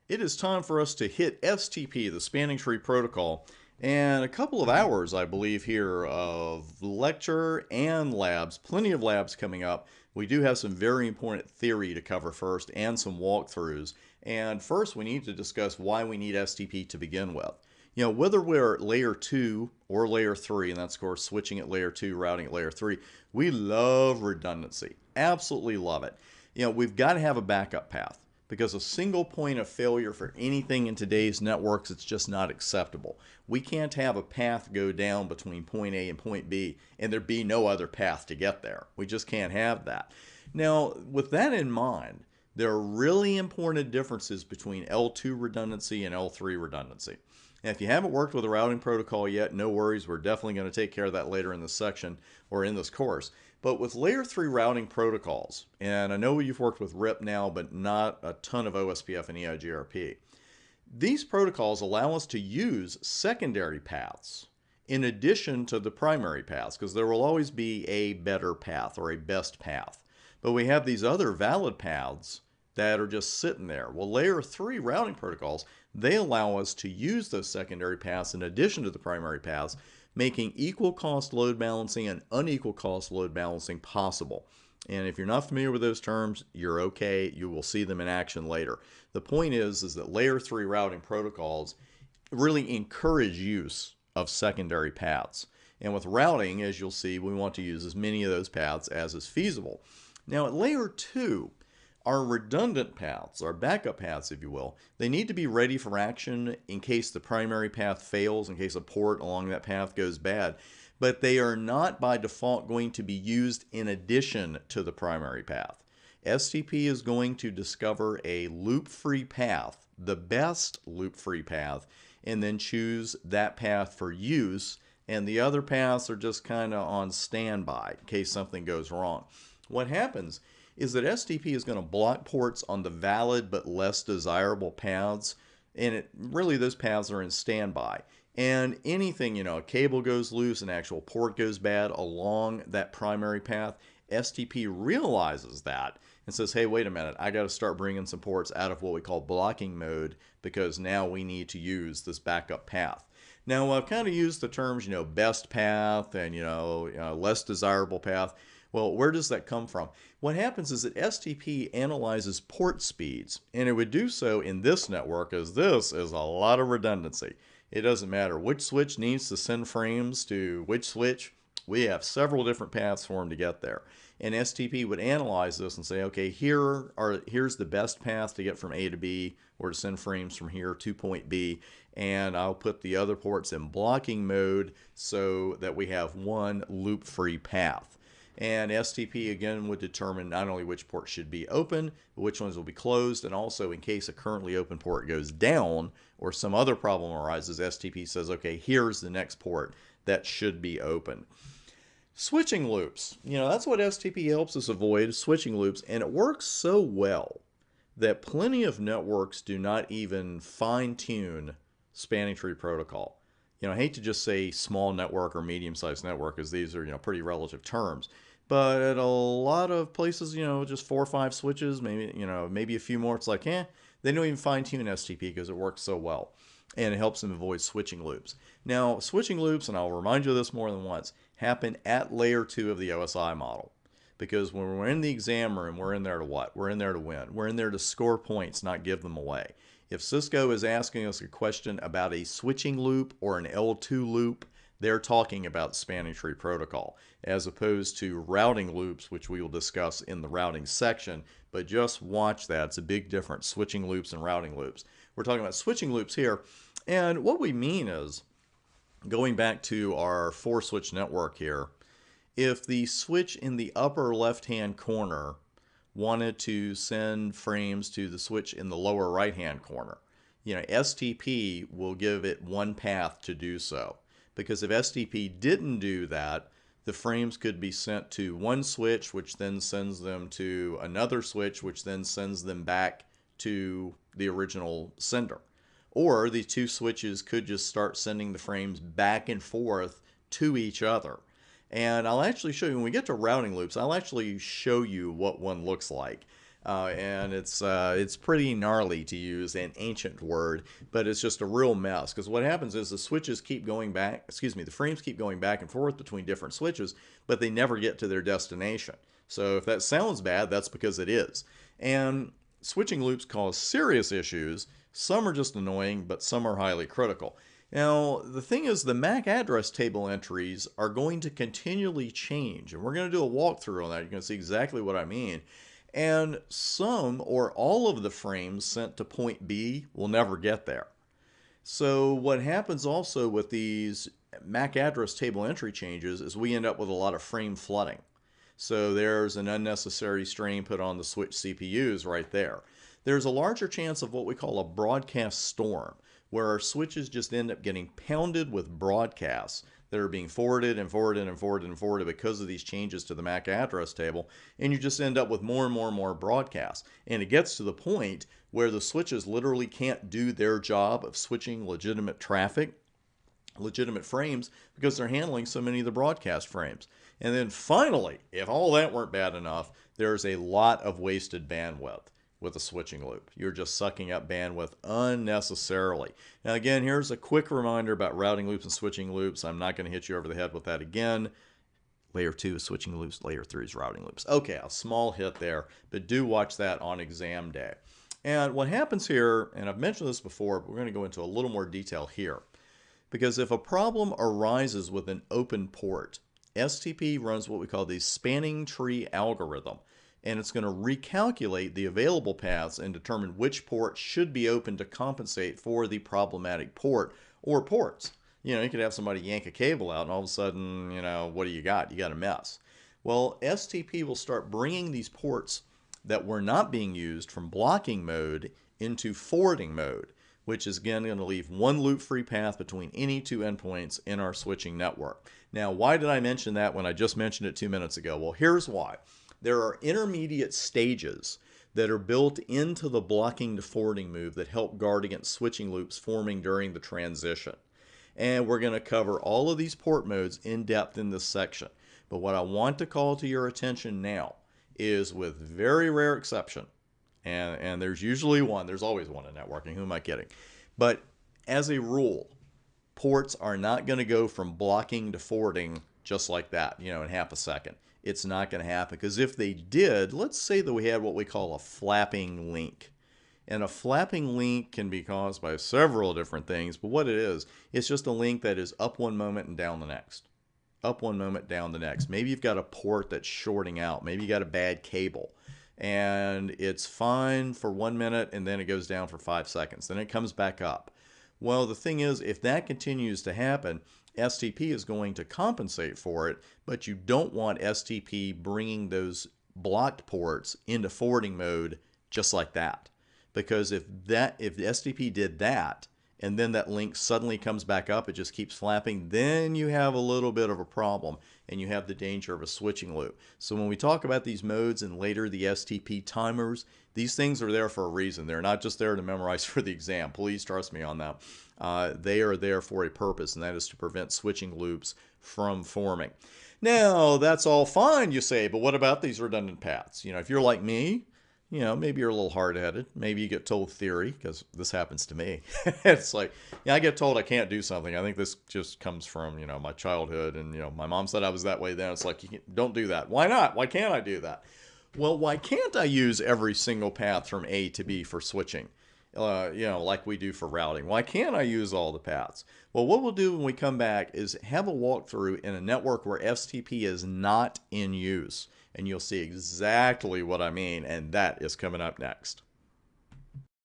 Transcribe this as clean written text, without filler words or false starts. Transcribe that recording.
It is time for us to hit STP, the Spanning Tree Protocol, and a couple of hours, I believe, here of lecture and labs. Plenty of labs coming up. We do have some very important theory to cover first and some walkthroughs. And first, we need to discuss why we need STP to begin with. You know, whether we're at layer 2 or layer 3, and that's, of course, switching at layer 2, routing at layer 3, we love redundancy. Absolutely love it. You know, we've got to have a backup path because a single point of failure for anything in today's networks, it's just not acceptable. We can't have a path go down between point A and point B and there be no other path to get there. We just can't have that. Now, with that in mind, there are really important differences between L2 redundancy and L3 redundancy. And if you haven't worked with a routing protocol yet, no worries. We're definitely going to take care of that later in this section or in this course. But with layer 3 routing protocols, and I know you've worked with RIP now, but not a ton of OSPF and EIGRP, these protocols allow us to use secondary paths in addition to the primary paths, because there will always be a better path or a best path. But we have these other valid paths that are just sitting there. Well, layer 3 routing protocols, they allow us to use those secondary paths in addition to the primary paths, making equal cost load balancing and unequal cost load balancing possible. And if you're not familiar with those terms, you're okay. You will see them in action later. The point is that layer 3 routing protocols really encourage use of secondary paths. And with routing, as you'll see, we want to use as many of those paths as is feasible. Now at layer 2, our redundant paths, our backup paths, if you will, they need to be ready for action in case the primary path fails, in case a port along that path goes bad. But they are not by default going to be used in addition to the primary path. STP is going to discover a loop-free path, the best loop-free path, and then choose that path for use, and the other paths are just kind of on standby in case something goes wrong. What happens is that STP is going to block ports on the valid but less desirable paths, and really those paths are in standby. And anything, a cable goes loose, an actual port goes bad along that primary path, STP realizes that and says, hey, wait a minute, I got to start bringing some ports out of what we call blocking mode because now we need to use this backup path. Now, I've kind of used the terms, best path and, less desirable path. Well, where does that come from? What happens is that STP analyzes port speeds, and it would do so in this network as this is a lot of redundancy. It doesn't matter which switch needs to send frames to which switch. We have several different paths for them to get there. And STP would analyze this and say, okay, here's the best path to get from A to B or to send frames from here to point B. And I'll put the other ports in blocking mode so that we have one loop-free path. And STP again would determine not only which ports should be open, but which ones will be closed, and also in case a currently open port goes down or some other problem arises, STP says, okay, here's the next port that should be open. Switching loops, that's what STP helps us avoid, switching loops, and it works so well that plenty of networks do not even fine-tune spanning tree protocol. I hate to just say small network or medium-sized network, as these are, pretty relative terms. But at a lot of places, just 4 or 5 switches, maybe a few more, it's like, they don't even fine-tune STP because it works so well. And it helps them avoid switching loops. Now, switching loops, and I'll remind you of this more than once, happen at layer 2 of the OSI model. Because when we're in the exam room, we're in there to what? We're in there to win. We're in there to score points, not give them away. If Cisco is asking us a question about a switching loop or an L2 loop, they're talking about spanning tree protocol, as opposed to routing loops, which we will discuss in the routing section. But just watch that. It's a big difference, switching loops and routing loops. We're talking about switching loops here. And what we mean is, going back to our 4-switch network here, if the switch in the upper left-hand corner wanted to send frames to the switch in the lower right-hand corner, STP will give it one path to do so. Because if STP didn't do that, the frames could be sent to one switch, which then sends them to another switch, which then sends them back to the original sender. Or the 2 switches could just start sending the frames back and forth to each other. And I'll actually show you, when we get to routing loops, I'll actually show you what one looks like. And it's pretty gnarly to use an ancient word, but it's just a real mess. Because what happens is the switches keep going back, excuse me, the frames keep going back and forth between different switches, but they never get to their destination. So if that sounds bad, that's because it is. And switching loops cause serious issues. Some are just annoying, but some are highly critical. Now, the thing is, the MAC address table entries are going to continually change, and we're going to do a walkthrough on that. You're going to see exactly what I mean. And some or all of the frames sent to point B will never get there. So what happens also with these MAC address table entry changes is we end up with a lot of frame flooding. So there's an unnecessary strain put on the switch CPUs right there. There's a larger chance of what we call a broadcast storm, where our switches just end up getting pounded with broadcasts that are being forwarded and forwarded and forwarded and forwarded because of these changes to the MAC address table, and you just end up with more and more and more broadcasts. And it gets to the point where the switches literally can't do their job of switching legitimate traffic, legitimate frames, because they're handling so many of the broadcast frames. And then finally, if all that weren't bad enough, there's a lot of wasted bandwidth with a switching loop. You're just sucking up bandwidth unnecessarily. Now again, here's a quick reminder about routing loops and switching loops. I'm not going to hit you over the head with that again. Layer 2 is switching loops, layer 3 is routing loops. Okay, a small hit there, but do watch that on exam day. And what happens here, and I've mentioned this before, but we're going to go into a little more detail here. Because if a problem arises with an open port, STP runs what we call the spanning tree algorithm, and it's going to recalculate the available paths and determine which port should be open to compensate for the problematic port or ports. You know, you could have somebody yank a cable out and all of a sudden, you know, what do you got? You got a mess. Well, STP will start bringing these ports that were not being used from blocking mode into forwarding mode, which is again going to leave one loop-free path between any two endpoints in our switching network. Now, why did I mention that when I just mentioned it 2 minutes ago? Well, here's why. There are intermediate stages that are built into the blocking to forwarding move that help guard against switching loops forming during the transition. And we're going to cover all of these port modes in depth in this section. But what I want to call to your attention now is, with very rare exception, and there's usually one, there's always one in networking, who am I kidding? But as a rule, ports are not going to go from blocking to forwarding just like that, you know, in half a second. It's not going to happen, because if they did, let's say that we had what we call a flapping link. And a flapping link can be caused by several different things, but what it is, it's just a link that is up one moment and down the next. Up one moment, down the next. Maybe you've got a port that's shorting out. Maybe you got a bad cable. And it's fine for 1 minute, and then it goes down for 5 seconds. Then it comes back up. Well, the thing is, if that continues to happen, STP is going to compensate for it, but you don't want STP bringing those blocked ports into forwarding mode just like that. Because if the STP did that, and then that link suddenly comes back up, it just keeps flapping, then you have a little bit of a problem, and you have the danger of a switching loop. So when we talk about these modes and later the STP timers, these things are there for a reason. They're not just there to memorize for the exam. Please trust me on that. They are there for a purpose, and that is to prevent switching loops from forming. Now, that's all fine, you say, but what about these redundant paths? You know, if you're like me, you know, maybe you're a little hard-headed. Maybe you get told theory, because this happens to me. It's like, yeah, I get told I can't do something. I think this just comes from, you know, my childhood. And, you know, my mom said I was that way then. It's like, don't do that. Why not? Why can't I do that? Well, why can't I use every single path from A to B for switching? You know, like we do for routing. Why can't I use all the paths? Well, what we'll do when we come back is have a walkthrough in a network where STP is not in use. And you'll see exactly what I mean, and that is coming up next.